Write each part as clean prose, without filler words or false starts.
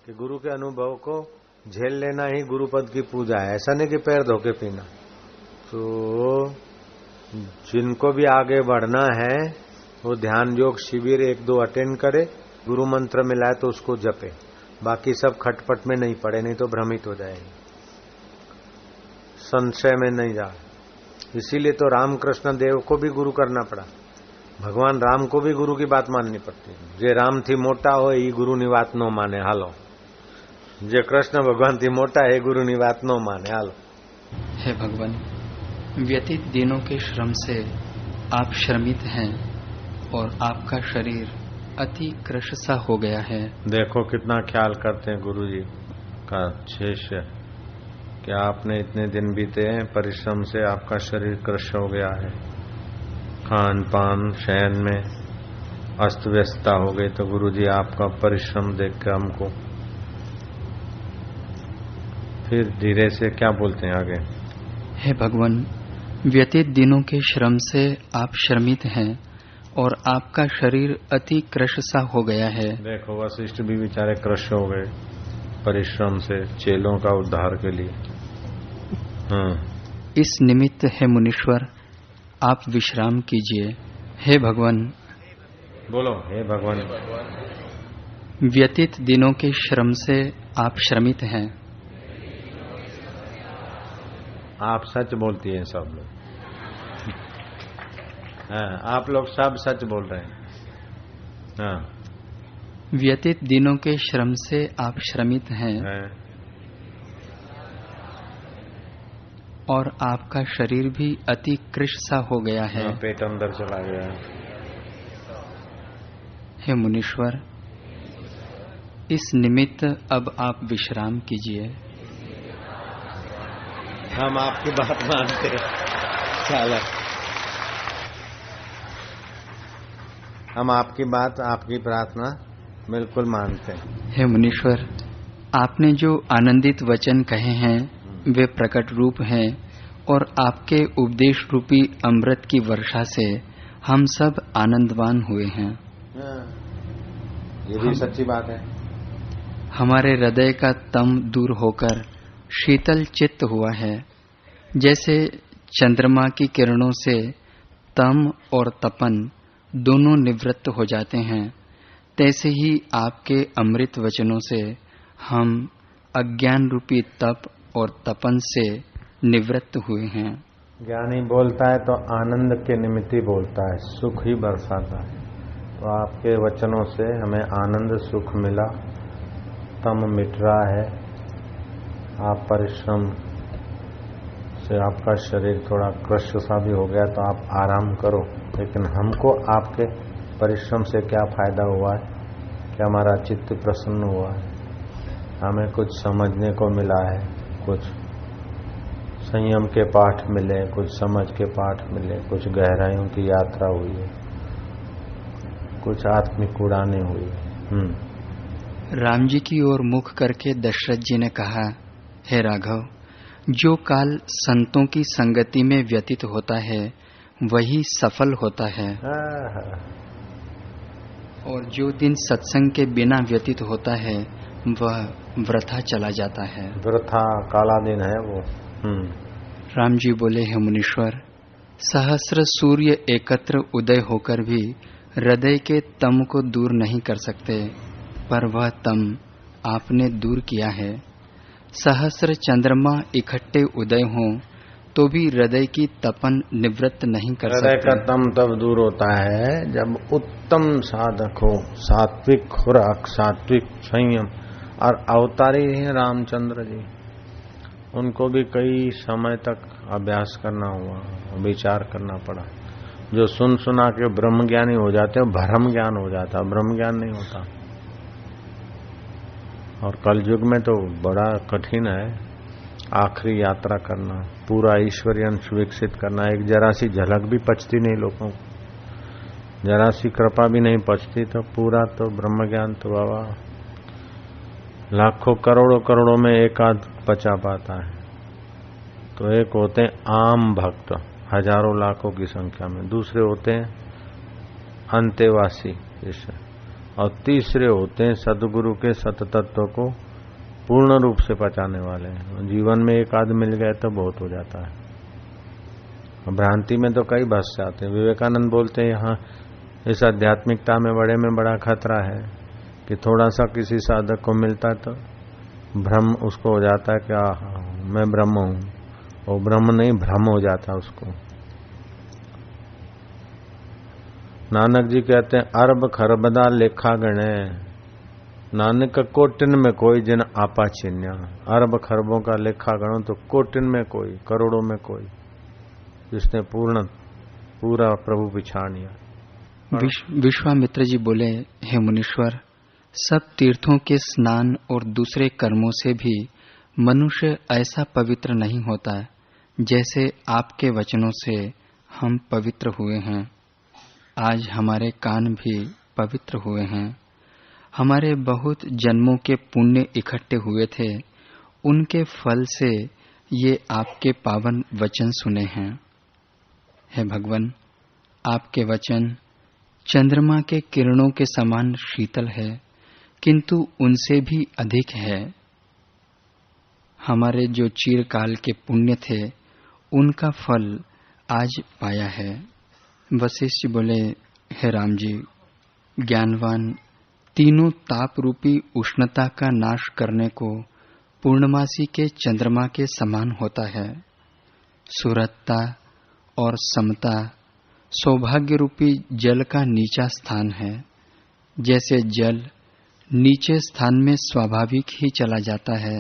कि गुरु के अनुभव को झेल लेना ही गुरु पद की पूजा है। ऐसा नहीं कि पैर धो के पीना। तो जिनको भी आगे बढ़ना है वो ध्यान योग शिविर 1-2 अटेंड करे, गुरु मंत्र मिलाए तो उसको जपे, बाकी सब खटपट में नहीं पड़े, नहीं तो भ्रमित हो जाएंगे, संशय में नहीं जा। इसीलिए तो रामकृष्ण देव को भी गुरु करना पड़ा। भगवान राम को भी गुरु की बात माननी पड़ती। जे राम थी मोटा हो ये गुरु ની વાત નો माने हालो, जे कृष्ण भगवान थी मोटा है गुरु ની વાત नो माने हालो। हे भगवान, व्यतीत दिनों के श्रम से आप श्रमित हैं और आपका शरीर अति कृश सा हो गया है। देखो कितना ख्याल करते हैं गुरु जी का शिष्य, कि आपने इतने दिन बीते हैं परिश्रम से, आपका शरीर कृश हो गया है, खान पान शयन में अस्त व्यस्तता हो गई। तो गुरु जी आपका परिश्रम देख के हमको फिर धीरे से क्या बोलते हैं आगे। हे भगवान, व्यतीत दिनों के श्रम से आप श्रमित हैं और आपका शरीर अति कृश सा हो गया है। देखो वशिष्ठ भी बेचारे कृश हो गए परिश्रम से चेलों का उद्धार के लिए। इस निमित्त हे मुनीश्वर आप विश्राम कीजिए। हे भगवान, बोलो हे भगवान, व्यतीत दिनों के श्रम से आप श्रमित हैं। आप सच बोलती हैं सब लोग। हाँ, आप लोग सब सच बोल रहे हैं। हाँ। व्यतीत दिनों के श्रम से आप श्रमित हैं और आपका शरीर भी अति कृश सा हो गया है। पेट अंदर चला गया। हे मुनीश्वर, इस निमित्त अब आप विश्राम कीजिए। हम आपकी बात मानते हैं, हम आपकी बात, आपकी प्रार्थना बिल्कुल मानते हैं। हे मुनीश्वर, आपने जो आनंदित वचन कहे हैं वे प्रकट रूप हैं और आपके उपदेश रूपी अमृत की वर्षा से हम सब आनंदवान हुए हैं। ये भी सच्ची बात है। हमारे हृदय का तम दूर होकर शीतल चित्त हुआ है। जैसे चंद्रमा की किरणों से तम और तपन दोनों निवृत्त हो जाते हैं, तैसे ही आपके अमृत वचनों से हम अज्ञान रूपी तप और तपन से निवृत्त हुए हैं। ज्ञानी बोलता है तो आनंद के निमित्त ही बोलता है, सुख ही बरसाता है। तो आपके वचनों से हमें आनंद सुख मिला, तम मिट रहा है। आप परिश्रम से आपका शरीर थोड़ा कृश सा भी हो गया तो आप आराम करो, लेकिन हमको आपके परिश्रम से क्या फायदा हुआ है कि हमारा चित्त प्रसन्न हुआ है, हमें कुछ समझने को मिला है, कुछ संयम के पाठ मिले, कुछ समझ के पाठ मिले, कुछ गहराइयों की यात्रा हुई है, कुछ आत्मिक उड़ानें हुई। राम जी की ओर मुख करके दशरथ जी ने कहा, हे राघव, जो काल संतों की संगति में व्यतीत होता है वही सफल होता है और जो दिन सत्संग के बिना व्यतीत होता है वह वृथा चला जाता है। वृथा काला दिन है वो। राम जी बोले, हे मुनीश्वर, सहस्र सूर्य एकत्र उदय होकर भी हृदय के तम को दूर नहीं कर सकते, पर वह तम आपने दूर किया है। सहस्र चंद्रमा इकट्ठे उदय हों तो भी हृदय की तपन निवृत्त नहीं कर सकते। हृदय का तम तब दूर होता है जब उत्तम साधक हो, सात्विक खुराक, सात्विक संयम। और अवतारी हैं रामचंद्र जी, उनको भी कई समय तक अभ्यास करना हुआ, विचार करना पड़ा। जो सुन सुना के ब्रह्म ज्ञानी हो जाते हैं, भ्रम ज्ञान हो जाता, ब्रह्म ज्ञान नहीं होता। और कलयुग में तो बड़ा कठिन है आखिरी यात्रा करना, पूरा ईश्वरीय अंश विकसित करना। एक जरा सी झलक भी पचती नहीं लोगों को, जरा सी कृपा भी नहीं पचती, तो पूरा तो ब्रह्म ज्ञान तो बाबा लाखों करोड़ों करोड़ों में एक आध पचा पाता है। तो एक होते हैं आम भक्त हजारों लाखों की संख्या में, दूसरे होते हैं अंतेवासी, जैसे और तीसरे होते हैं सदगुरु के सत तत्व को पूर्ण रूप से पहचानने वाले। जीवन में एक आध मिल गए तो बहुत हो जाता है। भ्रांति में तो कई भस जाते हैं। विवेकानंद बोलते हैं यहाँ इस आध्यात्मिकता में बड़ा खतरा है कि थोड़ा सा किसी साधक को मिलता है तो भ्रम उसको हो जाता है कि मैं ब्रह्म हूं, वो ब्रह्म नहीं भ्रम हो जाता उसको। नानक जी कहते हैं अरब खरबदा लेखा गणे, नानक कोटिन में कोई जिन आपा चिन्या। अरब खरबों का लेखा गणो तो कोटिन में कोई, करोड़ों में कोई, जिसने पूरा प्रभु पिछाड़ लिया। विश्वामित्र जी बोले, हे मुनीश्वर, सब तीर्थों के स्नान और दूसरे कर्मों से भी मनुष्य ऐसा पवित्र नहीं होता जैसे आपके वचनों से हम पवित्र हुए हैं। आज हमारे कान भी पवित्र हुए हैं। हमारे बहुत जन्मों के पुण्य इकट्ठे हुए थे, उनके फल से ये आपके पावन वचन सुने हैं। हे भगवान, आपके वचन चंद्रमा के किरणों के समान शीतल है, किंतु उनसे भी अधिक है। हमारे जो चिरकाल के पुण्य थे उनका फल आज पाया है। वशिष्ठ बोले, हे राम जी, ज्ञानवान तीनों ताप रूपी उष्णता का नाश करने को पूर्णमासी के चंद्रमा के समान होता है। सुरतता और समता सौभाग्य रूपी जल का नीचा स्थान है। जैसे जल नीचे स्थान में स्वाभाविक ही चला जाता है,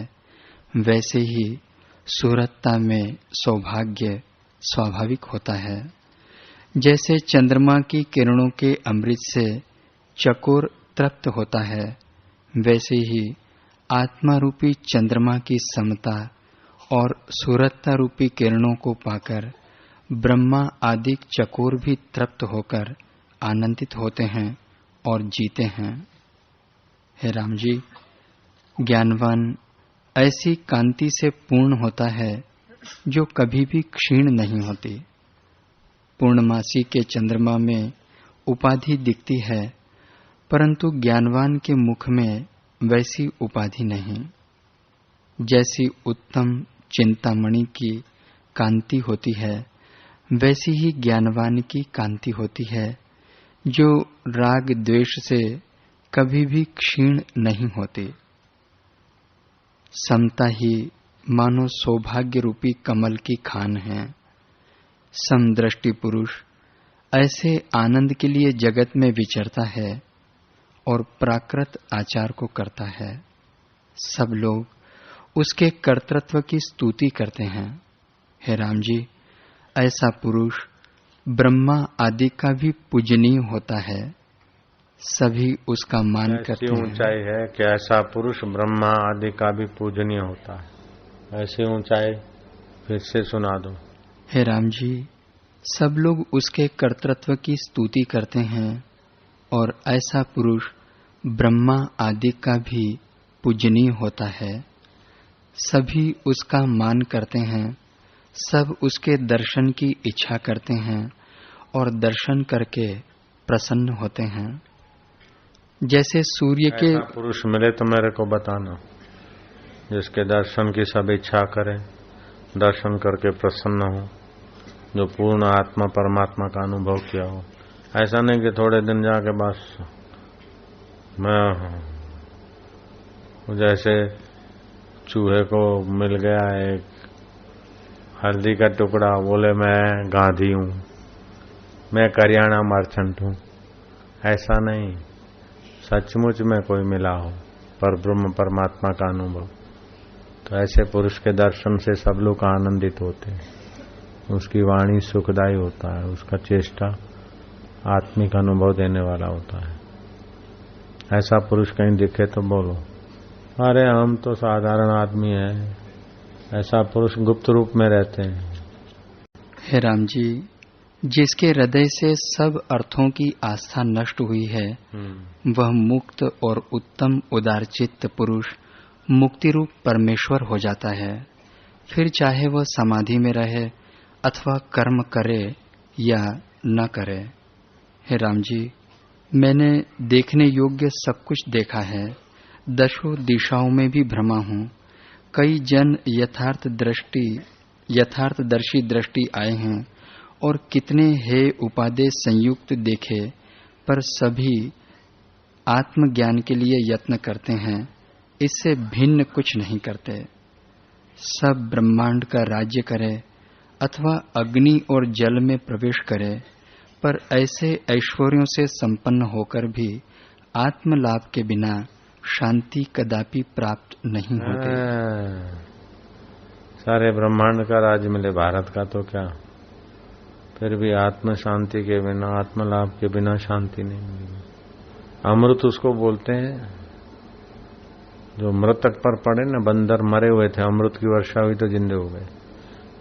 वैसे ही सुरतता में सौभाग्य स्वाभाविक होता है। जैसे चंद्रमा की किरणों के अमृत से चकोर तृप्त होता है, वैसे ही आत्मा रूपी चंद्रमा की समता और सुरतता रूपी किरणों को पाकर ब्रह्मा आदि चकोर भी तृप्त होकर आनंदित होते हैं और जीते हैं। हे राम जी, ज्ञानवान ऐसी कांति से पूर्ण होता है जो कभी भी क्षीण नहीं होती। पूर्णमासी के चंद्रमा में उपाधि दिखती है, परंतु ज्ञानवान के मुख में वैसी उपाधि नहीं। जैसी उत्तम चिंतामणि की कांति होती है, वैसी ही ज्ञानवान की कांति होती है, जो राग द्वेष से कभी भी क्षीण नहीं होती। समता ही मानो सौभाग्य रूपी कमल की खान है। समदृष्टि पुरुष ऐसे आनंद के लिए जगत में विचरता है और प्राकृत आचार को करता है। सब लोग उसके कर्तृत्व की स्तुति करते हैं। हे राम जी, ऐसा पुरुष ब्रह्मा आदि का भी पूजनीय होता है। सभी उसका मान करते हैं। ऐसी ऊंचाई है कि ऐसा पुरुष ब्रह्मा आदि का भी पूजनीय होता है। ऐसी ऊंचाई फिर से सुना दो। हे राम जी, सब लोग उसके कर्तृत्व की स्तुति करते हैं और ऐसा पुरुष ब्रह्मा आदि का भी पूजनीय होता है। सभी उसका मान करते हैं। सब उसके दर्शन की इच्छा करते हैं और दर्शन करके प्रसन्न होते हैं। जैसे सूर्य के पुरुष मिले तो मेरे को बताना, जिसके दर्शन की सब इच्छा करे, दर्शन करके प्रसन्न हो, जो पूर्ण आत्मा परमात्मा का अनुभव किया हो। ऐसा नहीं कि थोड़े दिन जाके बस मैं जैसे चूहे को मिल गया एक हल्दी का टुकड़ा, बोले मैं गांधी हूं, मैं करियाना मर्चेंट हूं। ऐसा नहीं, सचमुच में कोई मिला हो पर ब्रह्म परमात्मा का अनुभव, तो ऐसे पुरुष के दर्शन से सब लोग आनंदित होते हैं। उसकी वाणी सुखदायी होता है, उसका चेष्टा आत्मिक अनुभव देने वाला होता है। ऐसा पुरुष कहीं दिखे तो बोलो, अरे हम तो साधारण आदमी हैं। ऐसा पुरुष गुप्त रूप में रहते हैं। हे राम जी, जिसके हृदय से सब अर्थों की आस्था नष्ट हुई है, वह मुक्त और उत्तम उदारचित्त पुरुष मुक्ति रूप परमेश्वर हो जाता है। फिर चाहे वह समाधि में रहे अथवा कर्म करे या न करे। हे राम जी, मैंने देखने योग्य सब कुछ देखा है, दशों दिशाओं में भी भ्रमा हूँ। कई जन यथार्थदर्शी दृष्टि आए हैं और कितने हे उपादेय संयुक्त देखे, पर सभी आत्मज्ञान के लिए यत्न करते हैं, इससे भिन्न कुछ नहीं करते। सब ब्रह्मांड का राज्य करे अथवा अग्नि और जल में प्रवेश करे, पर ऐसे ऐश्वर्यों से संपन्न होकर भी आत्मलाभ के बिना शांति कदापि प्राप्त नहीं होते। सारे ब्रह्मांड का राज्य मिले, भारत का तो क्या, फिर भी आत्म शांति के बिना, आत्मलाभ के बिना शांति नहीं मिलेगी। अमृत उसको बोलते हैं जो मृतक पर पड़े ना, बंदर मरे हुए थे, अमृत की वर्षा हुई तो जिंदे हो गए।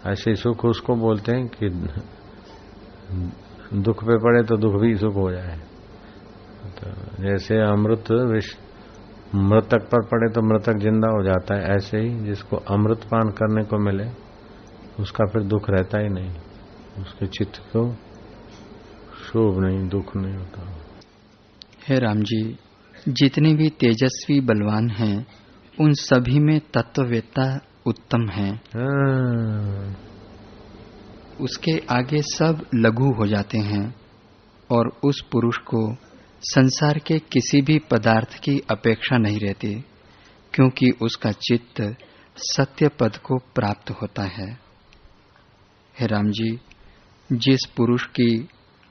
ऐसे सुख उसको बोलते हैं कि दुख पे पड़े तो दुख भी सुख हो जाए। तो जैसे अमृत मृतक पर पड़े तो मृतक जिंदा हो जाता है, ऐसे ही जिसको अमृत पान करने को मिले उसका फिर दुख रहता ही नहीं, उसके चित्त को शोभ नहीं, दुख नहीं होता। हे राम जी, जितने भी तेजस्वी बलवान हैं उन सभी में तत्ववेत्ता उत्तम है। उसके आगे सब लघु हो जाते हैं और उस पुरुष को संसार के किसी भी पदार्थ की अपेक्षा नहीं रहती, क्योंकि उसका चित्त सत्य पद को प्राप्त होता है। हे राम जी, जिस पुरुष की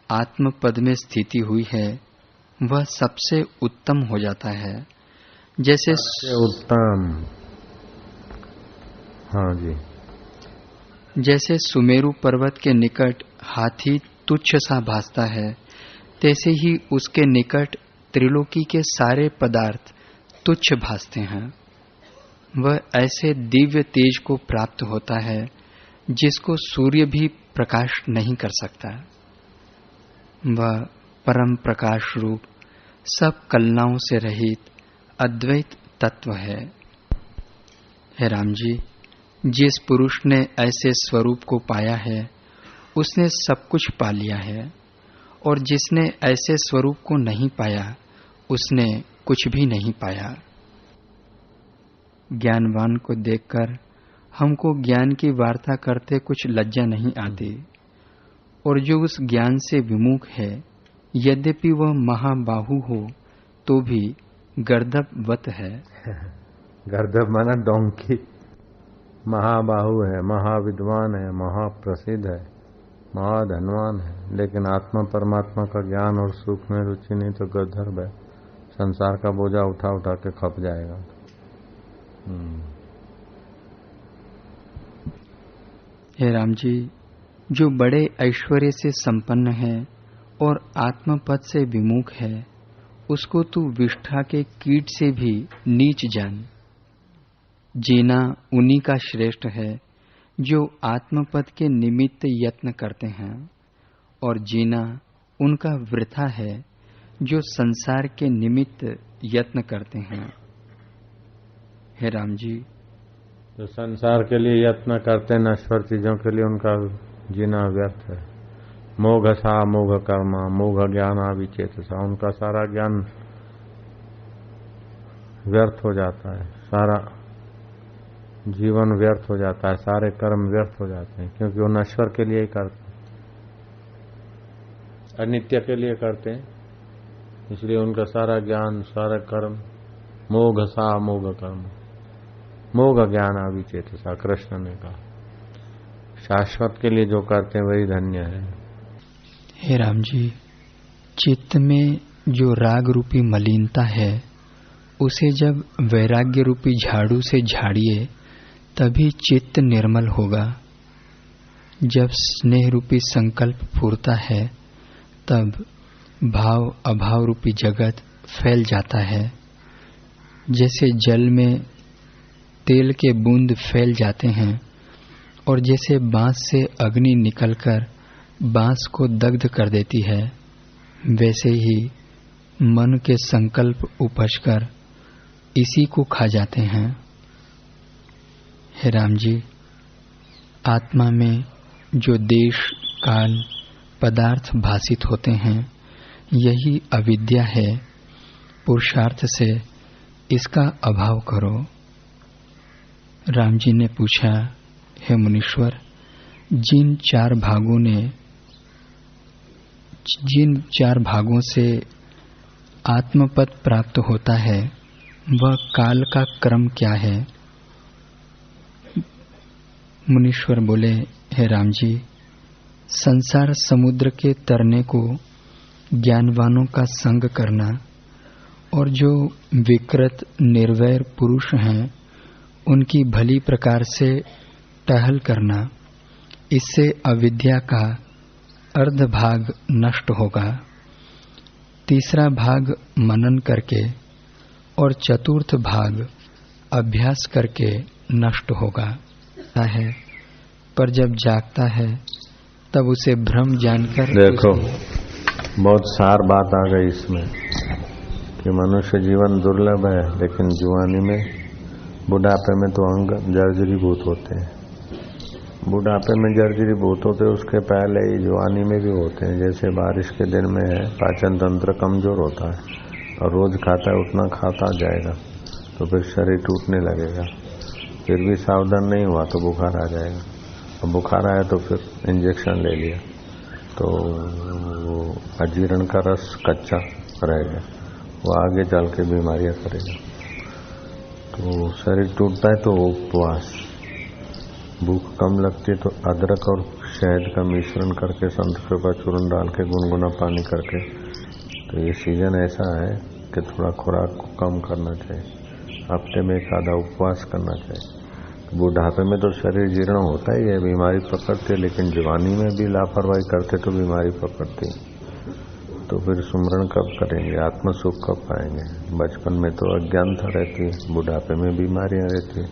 आत्म पद में स्थिति हुई है वह सबसे उत्तम हो जाता है। जैसे उत्तम, हाँ जी, जैसे सुमेरु पर्वत के निकट हाथी तुच्छ सा भासता है, तैसे ही उसके निकट त्रिलोकी के सारे पदार्थ तुच्छ भासते हैं। वह ऐसे दिव्य तेज को प्राप्त होता है जिसको सूर्य भी प्रकाश नहीं कर सकता। वह परम प्रकाश रूप, सब कलनाओं से रहित अद्वैत तत्व है। हे राम जी, जिस पुरुष ने ऐसे स्वरूप को पाया है उसने सब कुछ पा लिया है, और जिसने ऐसे स्वरूप को नहीं पाया उसने कुछ भी नहीं पाया। ज्ञानवान को देखकर हमको ज्ञान की वार्ता करते कुछ लज्जा नहीं आती, और जो उस ज्ञान से विमुख है, यद्यपि वह महाबाहु हो तो भी गर्दभवत है। गर्दभ माना डोंकी, महाबाहु है, महाविद्वान है, महाप्रसिद्ध है, महाधनवान है, लेकिन आत्मा परमात्मा का ज्ञान और सुख में रुचि नहीं तो गर्दभ है, संसार का बोझा उठा उठा के खप जाएगा। हे राम जी, जो बड़े ऐश्वर्य से संपन्न है और आत्मपद से विमुख है, उसको तू विष्ठा के कीट से भी नीच जान। जीना उन्हीं का श्रेष्ठ है जो आत्मपद के निमित्त यत्न करते हैं, और जीना उनका वृथा है जो संसार के निमित्त यत्न करते हैं। हे राम जी, जो संसार के लिए यत्न करते हैं, नश्वर चीजों के लिए, उनका जीना व्यर्थ है। मोघसा मोघ कर्मा मोघ ज्ञान विचेतसा, उनका सारा ज्ञान व्यर्थ हो जाता है, सारा जीवन व्यर्थ हो जाता है, सारे कर्म व्यर्थ हो जाते हैं, क्योंकि वो नश्वर के लिए ही करते हैं, अनित्य के लिए करते हैं। इसलिए उनका सारा ज्ञान, सारा कर्म मोघसा मोघ कर्म, मोघ ज्ञान विचेतसा, कृष्ण ने कहा। शाश्वत के लिए जो करते हैं वही धन्य है। हे राम जी, चित्त में जो राग रूपी मलिनता है उसे जब वैराग्य रूपी झाड़ू से झाड़िए तभी चित्त निर्मल होगा। जब स्नेह रूपी संकल्प फूरता है तब भाव अभाव रूपी जगत फैल जाता है। जैसे जल में तेल के बूंद फैल जाते हैं, और जैसे बांस से अग्नि निकलकर बांस को दग्ध कर देती है, वैसे ही मन के संकल्प उपजकर इसी को खा जाते हैं। हे राम जी, आत्मा में जो देश काल पदार्थ भासित होते हैं, यही अविद्या है। पुरुषार्थ से इसका अभाव करो। राम जी ने पूछा, हे मुनीश्वर, जिन चार भागों से आत्मपद प्राप्त होता है वह काल का क्रम क्या है? मुनीश्वर बोले, हे राम जी, संसार समुद्र के तरने को ज्ञानवानों का संग करना और जो विकृत निर्वैर पुरुष हैं उनकी भली प्रकार से टहल करना, इससे अविद्या का अर्ध भाग नष्ट होगा। तीसरा भाग मनन करके और चतुर्थ भाग अभ्यास करके नष्ट होगा है, पर जब जागता है तब उसे भ्रम जानकर देखो बहुत सार बात आ गई इसमें कि मनुष्य जीवन दुर्लभ है, लेकिन जवानी में बुढ़ापे में तो अंग जर्जरीभूत होते हैं। बुढ़ापे में जर्जरीभूत होते उसके पहले ही जवानी में भी होते हैं। जैसे बारिश के दिन में है, पाचन तंत्र कमजोर होता है और रोज खाता है उतना खाता जाएगा तो फिर शरीर टूटने लगेगा। फिर भी सावधान नहीं हुआ तो बुखार आ जाएगा, और बुखार आया तो फिर इंजेक्शन ले लिया तो वो अजीर्ण का रस कच्चा रह गया, वो आगे चल के बीमारियां करेगा। तो शरीर टूटता है तो उपवास, भूख कम लगती है तो अदरक और शहद का मिश्रण करके संत कृपा चूर्ण डाल के गुनगुना पानी करके, तो ये सीजन ऐसा है कि थोड़ा खुराक को कम करना चाहिए, हफ्ते में एक आधा उपवास करना चाहिए। बुढ़ापे में तो शरीर जीर्ण होता ही है, बीमारी पकड़ती है, लेकिन जवानी में भी लापरवाही करते तो बीमारी पकड़ती। तो फिर सुमरण कब करेंगे, आत्म सुख कब पाएंगे? बचपन में तो अज्ञानता रहती है, बुढ़ापे में बीमारियां रहती है,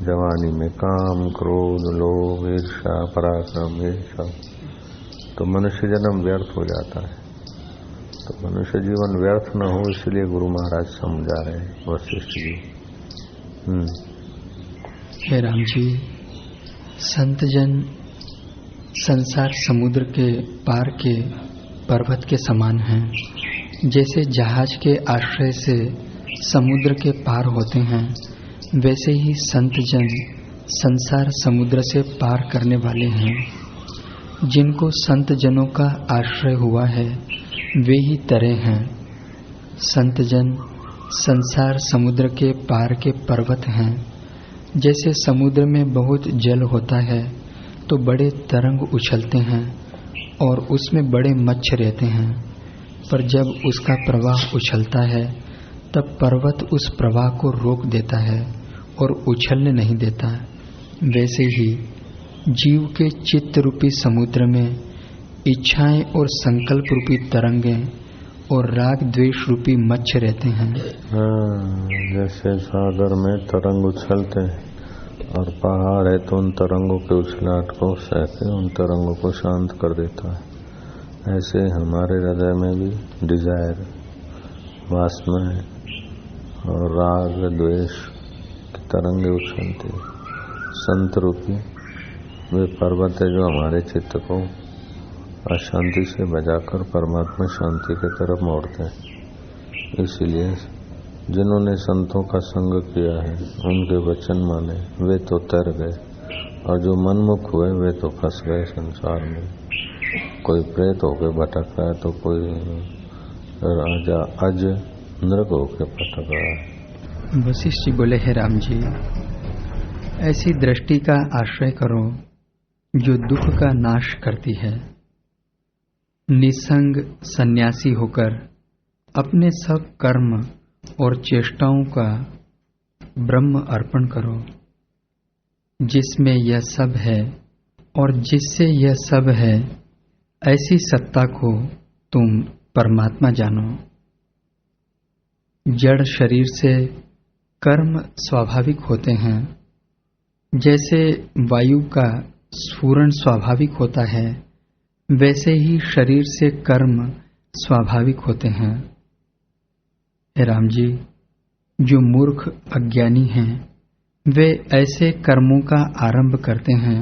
जवानी में काम क्रोध लोभ ईर्ष्या पराक्रम ये सब, तो मनुष्य जन्म व्यर्थ हो जाता है। तो मनुष्य जीवन व्यर्थ न हो इसलिए गुरु महाराज समझा रहे हैं वशिष्ठ जी। हे राम जी, संतजन संसार समुद्र के पार के पर्वत के समान हैं। जैसे जहाज के आश्रय से समुद्र के पार होते हैं, वैसे ही संतजन संसार समुद्र से पार करने वाले हैं। जिनको संतजनों का आश्रय हुआ है वे ही तरे हैं। संतजन संसार समुद्र के पार के पर्वत हैं। जैसे समुद्र में बहुत जल होता है तो बड़े तरंग उछलते हैं और उसमें बड़े मच्छ रहते हैं, पर जब उसका प्रवाह उछलता है तब पर्वत उस प्रवाह को रोक देता है और उछलने नहीं देता। वैसे ही जीव के चित्त रूपी समुद्र में इच्छाएं और संकल्प रूपी तरंगें और राग द्वेष रूपी मच्छ रहते हैं। जैसे सागर में तरंग उछलते हैं और पहाड़ है तो उन तरंगों के उछलाट को सहते उन तरंगों को शांत कर देता है। ऐसे हमारे हृदय में भी डिजायर, वासनाएं और राग द्वेष की तरंगे उछलती है। संत रूपी वे पर्वत है जो हमारे चित्त को अशांति से बजाकर परमात्मा शांति की तरफ मोड़ते हैं। इसीलिए जिन्होंने संतों का संग किया है, उनके वचन माने, वे तो तर गए, और जो मनमुख हुए वे तो फंस गए संसार में। कोई प्रेत होके भटक रहा है तो कोई राजा अज नृग होके भटक रहा है। वशिष्ठ जी बोले, हे राम जी, ऐसी दृष्टि का आश्रय करो जो दुख का नाश करती है। निसंग सन्यासी होकर अपने सब कर्म और चेष्टाओं का ब्रह्म अर्पण करो, जिसमें यह सब है और जिससे यह सब है, ऐसी सत्ता को तुम परमात्मा जानो। जड़ शरीर से कर्म स्वाभाविक होते हैं। जैसे वायु का स्फुरण स्वाभाविक होता है, वैसे ही शरीर से कर्म स्वाभाविक होते हैं। हे राम जी, जो मूर्ख अज्ञानी हैं वे ऐसे कर्मों का आरंभ करते हैं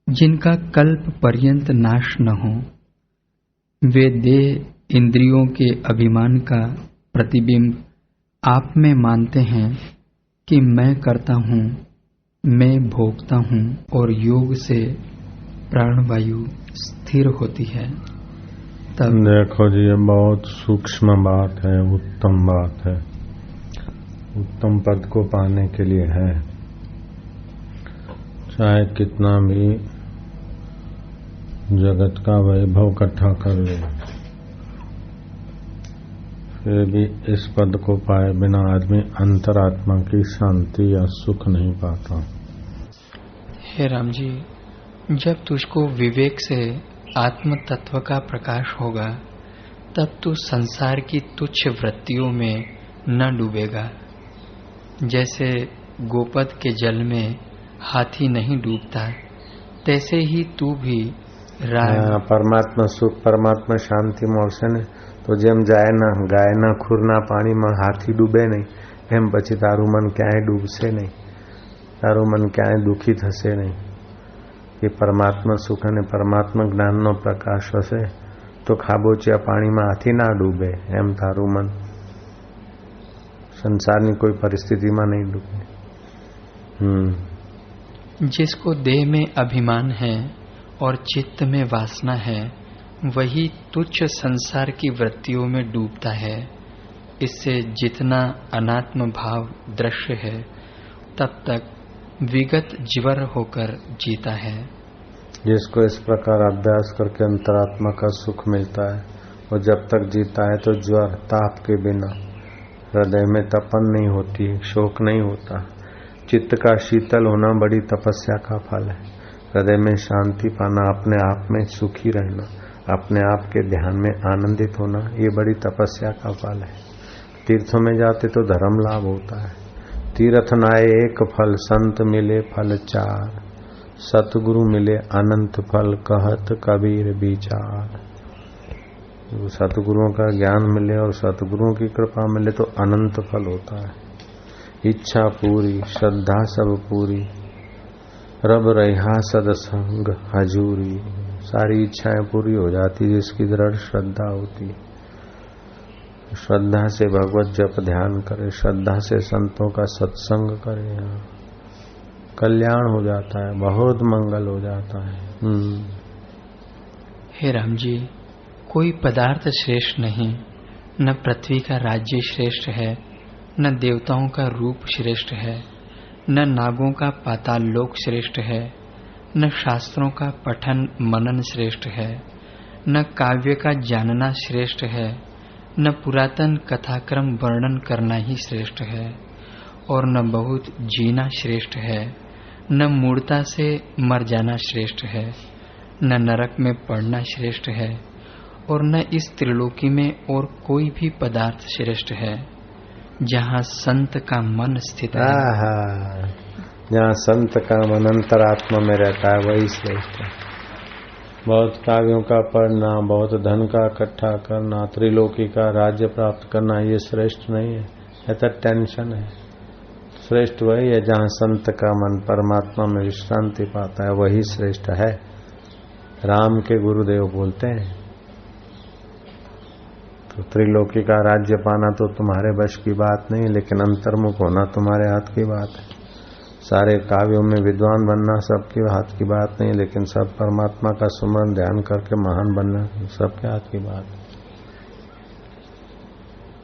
जिनका कल्प पर्यंत नाश न हो। वे देह इंद्रियों के अभिमान का प्रतिबिंब आप में मानते हैं कि मैं करता हूँ, मैं भोगता हूँ, और योग से प्राणवायु स्थिर होती है, तब देखो जी, ये बहुत सूक्ष्म बात है, उत्तम बात है, उत्तम पद को पाने के लिए है। चाहे कितना भी जगत का वैभव इकट्ठा कर ले, फिर भी इस पद को पाए बिना आदमी अंतरात्मा की शांति या सुख नहीं पाता। हे राम जी, जब तुझको विवेक से आत्म तत्व का प्रकाश होगा, तब तू संसार की तुच्छ वृत्तियों में न डूबेगा। जैसे गोपद के जल में हाथी नहीं डूबता, तैसे ही तू भी परमात्मा सुख, परमात्मा शांति મળશે ને તો જેમ જાય ના ગાય ના ખૂરના પાણીમાં હાથી ડૂબે નહીં, એમ પછી તારું મન ક્યાંય ડૂબશે નહીં, તારું મન ક્યાંય દુઃખી થશે નહીં। એ પરમાત્મા સુખ અને પરમાત્મા જ્ઞાનનો પ્રકાશ હશે તો ખાબોચિયા પાણીમાં હાથી ના ડૂબે, એમ તારું મન સંસારની કોઈ પરિસ્થિતિમાં નહીં ડૂબે। जिसको देह में अभिमान है और चित्त में वासना है, वही तुच्छ संसार की वृत्तियों में डूबता है। इससे जितना अनात्म भाव दृश्य है, तब तक विगत ज्वर होकर जीता है। जिसको इस प्रकार अभ्यास करके अंतरात्मा का सुख मिलता है, वो जब तक जीता है तो ज्वर ताप के बिना हृदय में तपन नहीं होती, शोक नहीं होता। चित्त का शीतल होना बड़ी तपस्या का फल है। हृदय में शांति पाना, अपने आप में सुखी रहना, अपने आप के ध्यान में आनंदित होना, ये बड़ी तपस्या का फल है। तीर्थों में जाते तो धर्म लाभ होता है। तीर्थ नाए एक फल, संत मिले फल चार, सतगुरु मिले अनंत फल, कहत कबीर विचार। सतगुरुओं का ज्ञान मिले और सतगुरुओं की कृपा मिले तो अनंत फल होता है। इच्छा पूरी, श्रद्धा सब पूरी, रब रहा सदसंग हजूरी। सारी इच्छाएं पूरी हो जाती जिसकी दृढ़ श्रद्धा होती। श्रद्धा से भगवत जप ध्यान करे, श्रद्धा से संतों का सत्संग करे, कल्याण हो जाता है, बहुत मंगल हो जाता है। हे राम जी, कोई पदार्थ श्रेष्ठ नहीं, न पृथ्वी का राज्य श्रेष्ठ है, न देवताओं का रूप श्रेष्ठ है, न नागों का पाताल लोक श्रेष्ठ है, न शास्त्रों का पठन मनन श्रेष्ठ है, न काव्य का जानना श्रेष्ठ है, न पुरातन कथाक्रम वर्णन करना ही श्रेष्ठ है, और न बहुत जीना श्रेष्ठ है, न मूढ़ता से मर जाना श्रेष्ठ है, न नरक में पड़ना श्रेष्ठ है, और न इस त्रिलोकी में और कोई भी पदार्थ श्रेष्ठ है। जहाँ संत का मन स्थित है, जहाँ संत का मन अंतरात्मा में रहता है, वही श्रेष्ठ है। बहुत काव्यों का पढ़ना, बहुत धन का इकट्ठा करना, त्रिलोकी का राज्य प्राप्त करना, ये श्रेष्ठ नहीं है, यह तो टेंशन है। श्रेष्ठ वही है जहाँ संत का मन परमात्मा में विश्रांति पाता है, वही श्रेष्ठ है। राम के गुरुदेव बोलते हैं, तो त्रिलोकी का राज्य पाना तो तुम्हारे वश की बात नहीं, लेकिन अंतर्मुख होना तुम्हारे हाथ की बात है। सारे काव्यों में विद्वान बनना सबके हाथ की बात नहीं, लेकिन सब परमात्मा का सुमरन ध्यान करके महान बनना सबके हाथ की बात है।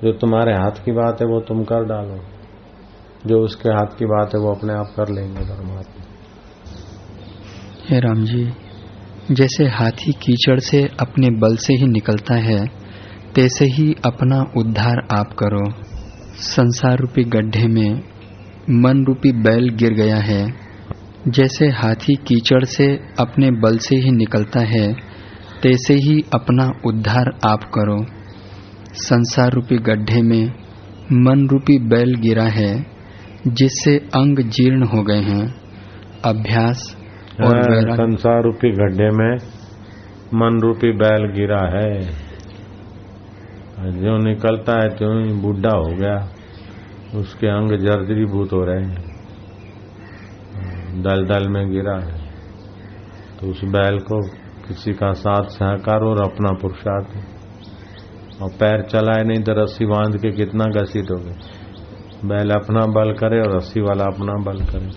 जो तुम्हारे हाथ की बात है वो तुम कर डालो, जो उसके हाथ की बात है वो अपने आप कर लेंगे परमात्मा। हे राम जी, जैसे हाथी कीचड़ से अपने बल से ही निकलता है, तैसे ही अपना उद्धार आप करो। संसार रूपी गड्ढे में मन रूपी बैल गिर गया है। जैसे हाथी कीचड़ से अपने बल से ही निकलता है, तैसे ही अपना उद्धार आप करो। संसार रूपी गड्ढे में मन रूपी बैल गिरा है, जिससे अंग जीर्ण हो गए हैं। अभ्यास और संसार रूपी गड्ढे में मन रूपी बैल गिरा है, जो निकलता है त्यों ही बूढ़ा हो गया, उसके अंग जर्जरीभूत हो रहे हैं, दलदल में गिरा है। तो उस बैल को किसी का साथ सहकार और अपना पुरुषार्थ और पैर चलाए नहीं तो रस्सी बांध के कितना घसीटोगे। बैल अपना बल करे और रस्सी वाला अपना बल करे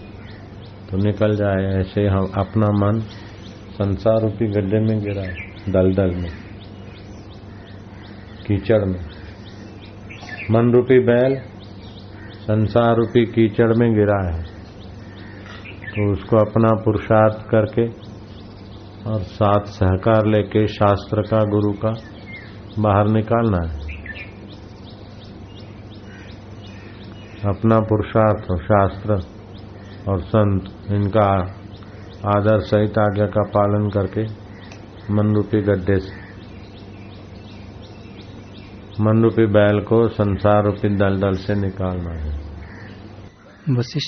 तो निकल जाए। ऐसे हम अपना मन संसार रूपी गड्ढे में गिरा है, दलदल में, कीचड़ में। मन रूपी बैल संसार रूपी कीचड़ में गिरा है, तो उसको अपना पुरुषार्थ करके और साथ सहकार लेके शास्त्र का, गुरु का बाहर निकालना है। अपना पुरुषार्थ और शास्त्र और संत, इनका आदर सहित आज्ञा का पालन करके मन रूपी गड्ढे से, मन रूपी बैल को संसार रूपी दलदल से निकालना है। वशिष्ठ